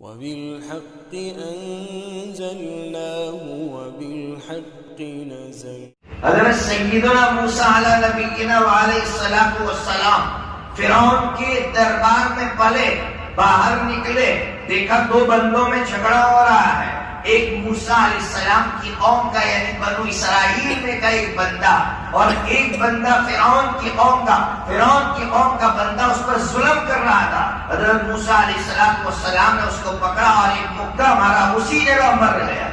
وبالحق أنزلناه وبالحق نزل. حضرت سیدنا موسیٰ علیہ نبینا وعلیہ الصلوۃ والسلام فرعون کے دربار میں پلے، باہر نکلے، دیکھا دو بندوں میں جھگڑا ہو رہا ہے. ایک موسیٰ علیہ السلام کی قوم کا یعنی بنو اسرائیل میں کا ایک بندہ، اور ایک بندہ فرعون کی قوم کا بندہ اس پر ظلم کر رہا تھا. حضرت موسیٰ علیہ السلام نے اس کو پکڑا اور ایک مکہ مارا، اسی جگہ مر گیا.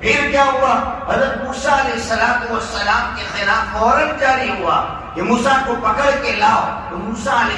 پھر کیا ہوا؟ حضرت موسیٰ علیہ السلام کے خلاف فوراً جاری ہوا کہ موسیٰ کو پکڑ کے لاؤ. تو موسیٰ علیہ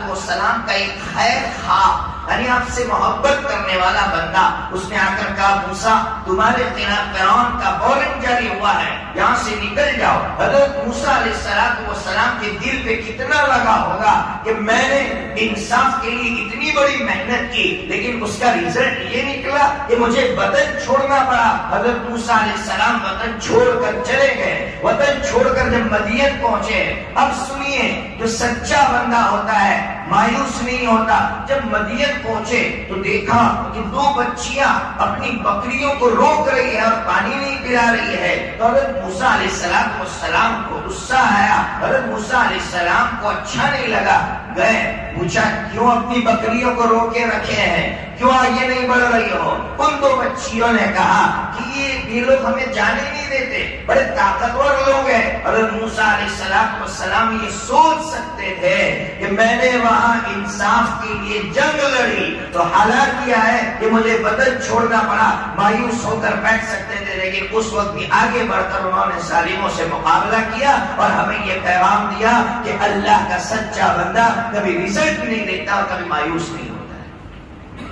السلام کا ایک خیر خواہ یعنی آپ سے محبت کرنے والا بندہ، اس نے آ کر کہا موسیٰ تمہارے خلاف فرعون کا وارنٹ جاری ہوا ہے، یہاں سے نکل جاؤ. حضرت موسیٰ علیہ السلام کے دل پہ کتنا لگا ہوگا کہ میں نے انصاف کے لیے اتنی بڑی محنت کی لیکن اس کا ریزلٹ یہ نکلا کہ مجھے وطن چھوڑنا پڑا. حضرت موسیٰ علیہ السلام وطن چھوڑ کر چلے گئے. وطن چھوڑ کر جب مدین پہنچے، اب سنیے جو سچا بندہ ہوتا ہے مایوس نہیں ہوتا. جب مدین پہنچے تو دیکھا کہ دو بچیاں اپنی بکریوں کو روک رہی ہے اور پانی نہیں پلا رہی ہے. تو حضرت موسیٰ علیہ السلام کو غصہ آیا. حضرت موسیٰ علیہ السلام کو اچھا نہیں لگا. گئے پوچھا کیوں اپنی بکریوں کو روکے رکھے ہیں، کیوں آگے نہیں بڑھ رہی ہو؟ ان دو بچیوں نے کہا کہ یہ لوگ ہمیں جانے نہیں دیتے، بڑے طاقتور لوگ ہیں. حضرت موسیٰ علیہ السلام یہ سوچ سکتے تھے کہ میں نے وہاں انصاف کے لیے جنگ لڑی تو حالات کیا ہے کہ مجھے وطن چھوڑنا پڑا. مایوس ہو کر بیٹھ سکتے تھے لیکن اس وقت بھی آگے بڑھ کر انہوں نے ظالموں سے مقابلہ کیا اور ہمیں یہ پیغام دیا کہ اللہ کا سچا بندہ کبھی رزلٹ نہیں دیتا اور کبھی مایوس نہیں ہوتا ہے.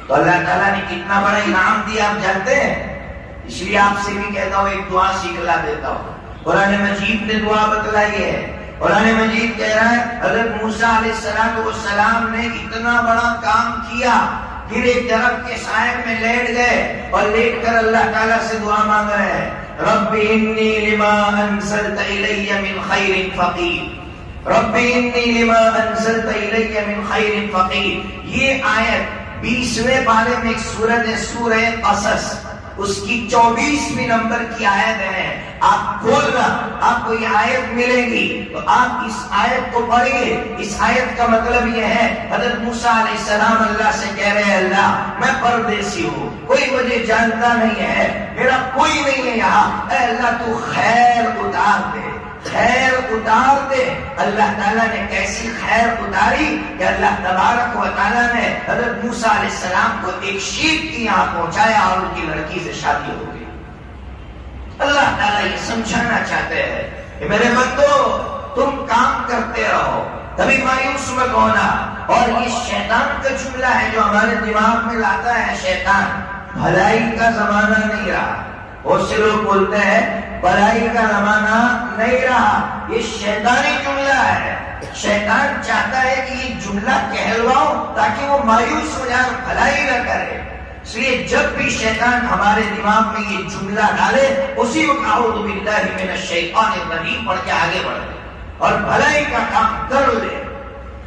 تو اللہ تعالیٰ نے کتنا بڑا انعام دیا آپ جانتے ہیں. اس لیے آپ سے بھی کہتا ہوں ایک دعا سکھلا دیتا ہوں. قرآن مجید نے دعا بتلائی ہے. قرآن مجید کہہ رہا ہے حضرت موسیٰ علیہ السلام نے اتنا بڑا کام کیا، پھر ایک درخت کے سائے میں لیٹ گئے اور لیٹ کر اللہ تعالیٰ سے دعا مانگ رہے ہیں رب انی لما انزلت الی من خیر فقیر، رب انی لما انزلت الی من خیر فقیر. یہ آیت 20ویں پارے میں ایک سورت ہے سورہ قصص، اس کی 24ویں نمبر کی آیت ہے. آپ کھولنا آپ کو یہ آیت ملے گی تو آپ اس آیت کو پڑھیے. اس آیت کا مطلب یہ ہے حضرت موسیٰ علیہ السلام اللہ سے کہہ رہے ہیں اللہ میں پردیسی ہوں، کوئی مجھے جانتا نہیں ہے، میرا کوئی نہیں ہے یہاں، اے اللہ تو خیر اتار دے، خیر اتار دے. اللہ تعالیٰ نے کیسی خیر اتاری کہ اللہ تبارک و تعالیٰ نے حضرت موسیٰ علیہ السلام کو ایک شیپ کی یہاں پہنچایا اور ان کی لڑکی سے شادی ہو گئی. اللہ تعالیٰ یہ سمجھانا چاہتے ہیں کہ میرے بندو تم کام کرتے رہو، کبھی مایوس مت ہونا. اور یہ شیطان کا جملہ ہے جو ہمارے دماغ میں لاتا ہے شیطان. بھلائی کا زمانہ نہیں رہا. بہت سے لوگ بولتے ہیں بھلائی کا زمانہ نہیں رہا، یہ شیطانی جملہ ہے. شیطان چاہتا ہے کہ یہ جملہ کہلواؤ تاکہ وہ مایوس ہو جائے اور بھلائی نہ کرے. اس لیے جب بھی شیطان ہمارے دماغ میں یہ جملہ ڈالے اسی وقت اعوذ باللہ من الشیطان الرجیم پڑھ کے آگے بڑھے اور بھلائی کا کام کر لے.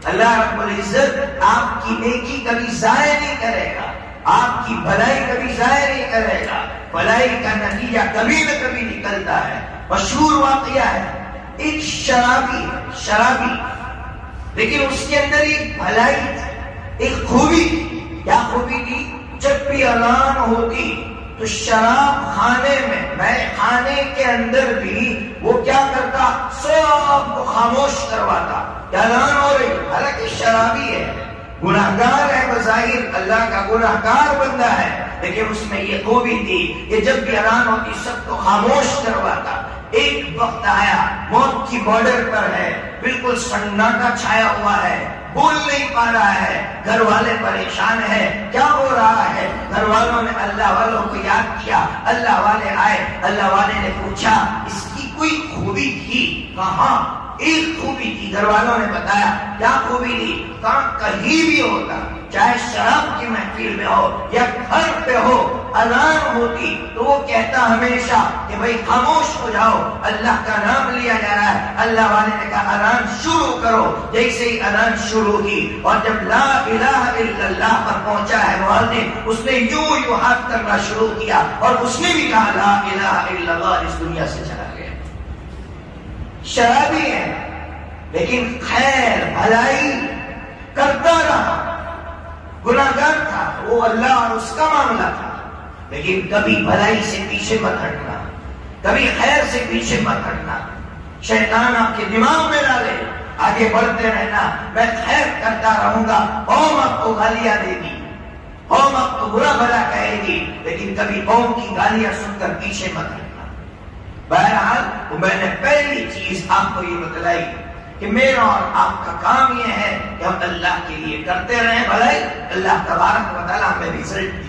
اللہ رب العزت آپ کی نیکی کبھی ضائع نہیں کرے گا، آپ کی بھلائی کبھی ضائع نہیں کرے گا. بھلائی کا نتیجہ کبھی نہ کبھی نکلتا ہے. مشہور واقعہ ہے ایک شرابی لیکن اس کے اندر ایک بھلائی ایک خوبی. کیا خوبی تھی؟ جب بھی اذان ہوتی تو شراب خانے میں خانے کے اندر بھی وہ کیا کرتا؟ سب کو خاموش کرواتا. اذان ہو رہی حالانکہ شرابی ہے، گناہگار ہے، بظاہر اللہ کا گناہگار بندہ ہے، لیکن اس میں یہ خوبی تھی کہ جب بھی اذان ہوتی سب کو خاموش کرواتا. ایک وقت آیا موت کی بارڈر پر ہے، بالکل سناٹا چھایا ہوا ہے، بول نہیں پا رہا ہے، گھر والے پریشان ہیں، کیا ہو رہا ہے؟ گھر والوں نے اللہ والوں کو یاد کیا، اللہ والے آئے، اللہ والے نے پوچھا اس کی کوئی خوبی تھی؟ کہاں ایک خوبی تھی. گھر والوں نے بتایا کیا خوبی تھی؟ کہاں کہیں بھی ہوتا چاہے شراب کی محفل میں ہو یا گھر پہ ہو، اذان ہوتی تو وہ کہتا ہمیشہ کہ بھائی خاموش ہو جاؤ، اللہ کا نام لیا جا رہا ہے۔ اللہ والے نے کہا اذان شروع کرو، جیسے ہی اذان شروع کی اور جب لا الہ الا اللہ پر پہنچا ہے مؤذن، اس نے یوں ہاتھ کرنا شروع کیا اور اس نے بھی کہا لا الہ الا اللہ، اس دنیا سے چلا گیا۔ شرابی ہے لیکن خیر بھلائی کرتا رہا، گناہگار تھا، وہ اللہ اور اس کا معاملہ تھا، لیکن کبھی بھلائی سے پیچھے مت ہٹنا، کبھی خیر سے پیچھے مت ہٹنا۔ شیطان آپ کے دماغ میں ڈالے، آگے بڑھتے رہنا، میں خیر کرتا رہوں گا، قوم آپ کو گالیاں دے گی، قوم آپ کو برا بھلا کہے گی، لیکن کبھی قوم کی گالیاں سن کر پیچھے مت ہٹنا۔ بہرحال میں نے پہلی چیز آپ کو یہ بتلائی کہ میرا اور آپ کا کام یہ ہے کہ ہم اللہ کے لیے کرتے رہیں بھلائی، اللہ تبارک و تعالیٰ ہمیں رزلٹ